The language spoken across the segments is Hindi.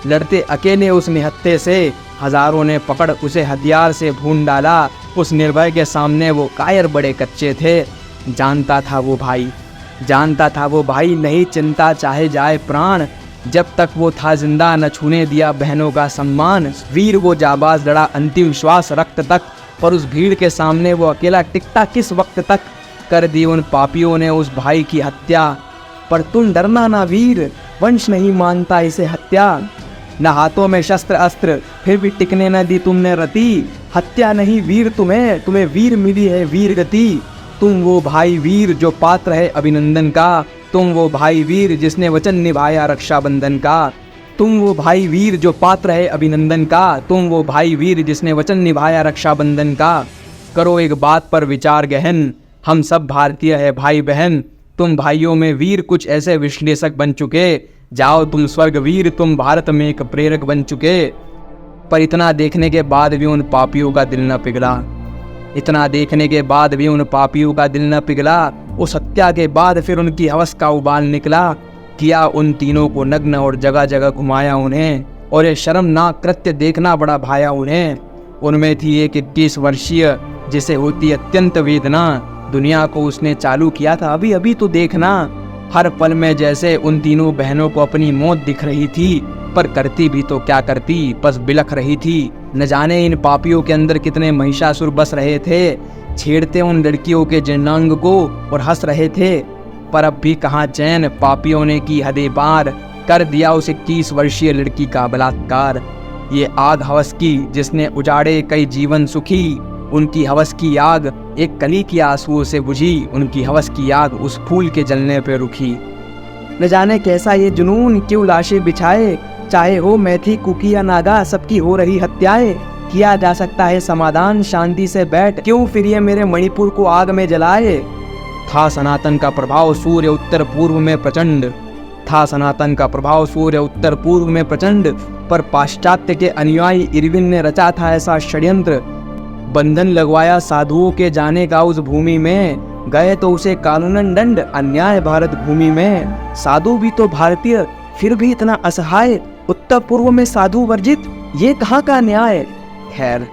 लड़ते अकेले उस निहत्थे से हजारों ने पकड़ उसे हथियार से भून डाला। उस निर्भय के सामने वो कायर बड़े कच्चे थे। जानता था वो भाई नहीं चिंता चाहे जाए प्राण, जब तक वो था जिंदा न छूने दिया बहनों का सम्मान। वीर वो जाबाज लड़ा अंतिम श्वास रक्त तक, पर उस भीड़ के सामने वो अकेला टिकता किस वक्त तक। कर दी उन पापियों ने उस भाई की हत्या, पर तुम डरना ना वीर, वंश नहीं मानता इसे हत्या। न हाथों में शस्त्र अस्त्र फिर भी टिकने न दी तुमने रति, हत्या नहीं वीर तुम्हें वीर मिली है वीर गति। तुम वो भाई वीर जो पात्र है अभिनंदन का, तुम वो भाई वीर जिसने वचन निभाया रक्षाबंधन का। तुम वो भाई वीर जो पात्र है अभिनंदन का, तुम वो भाई वीर जिसने वचन निभाया रक्षाबंधन का। करो एक बात पर विचार गहन, हम सब भारतीय है भाई बहन। तुम भाइयों में वीर कुछ ऐसे विश्लेषक बन चुके, जाओ तुम स्वर्ग वीर, तुम भारत में एक प्रेरक बन चुके। पर इतना देखने के बाद भी उन पापियों का दिल न पिघला, इतना देखने के बाद भी उन पापियों का दिल न पिघला। उस हत्या के बाद फिर उनकी हवस का उबाल निकला। किया उन तीनों को नग्न और जगह जगह घुमाया उन्हें, और ये शर्मनाक कृत्य देखना बड़ा भाया उन्हें। उनमें थी एक 21 वर्षीय जिसे होती अत्यंत वेदना, दुनिया को उसने चालू किया था अभी अभी तो देखना। हर पल में जैसे उन तीनों बहनों को अपनी मौत दिख रही थी, पर करती भी तो क्या करती, बस बिलख रही थी। न जाने इन पापियों के अंदर कितने महिषासुर बस रहे थे, छेड़ते उन लड़कियों के जीर्णांग को और हंस रहे थे। पर अब भी कहाँ चैन, पापियों ने की हदें पार, कर दिया उस 21 वर्षीय लड़की का बलात्कार। ये आग हवस की जिसने उजाड़े कई जीवन सुखी, उनकी हवस की आग एक कली की आंसुओं से बुझी, उनकी हवस की आग उस फूल के जलने पे रुकी। न जाने कैसा ये जुनून क्यों लाशें बिछाए, चाहे हो मैथी कुकी या नागा सबकी हो रही हत्याएं। किया जा सकता है समाधान शांति से बैठ, क्यों फिर ये मेरे मणिपुर को आग में जलाए। था सनातन का प्रभाव सूर्य उत्तर पूर्व में प्रचंड, था सनातन का प्रभाव सूर्य उत्तर पूर्व में प्रचंड, पर पाश्चात्य के अनुयायी इरविन ने रचा था ऐसा षड्यंत्र। बंधन लगवाया साधुओं के जाने का उस भूमि में, गए तो उसे कानूनन दंड अन्याय भारत भूमि में। साधु भी तो भारतीय फिर भी इतना असहाय, उत्तर पूर्व में साधु वर्जित ये कहाँ का न्याय। खैर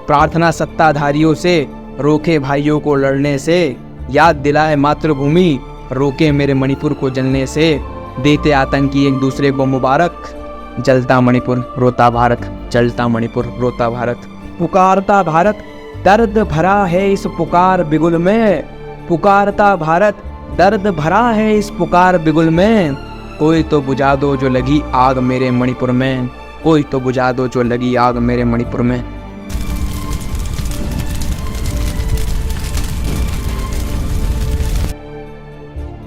प्रार्थना सत्ताधारियों से रोके भाइयों को लड़ने से, याद दिलाए मातृभूमि रोके मेरे मणिपुर को जलने से। देते आतंकी एक दूसरे को मुबारक, जलता मणिपुर रोता भारत, जलता मणिपुर रोता भारत। पुकारता भारत दर्द भरा है इस पुकार बिगुल में, पुकारता भारत दर्द भरा है इस पुकार बिगुल में। कोई तो बुझा दो जो लगी आग मेरे मणिपुर में, कोई तो बुझा दो जो लगी आग मेरे मणिपुर में।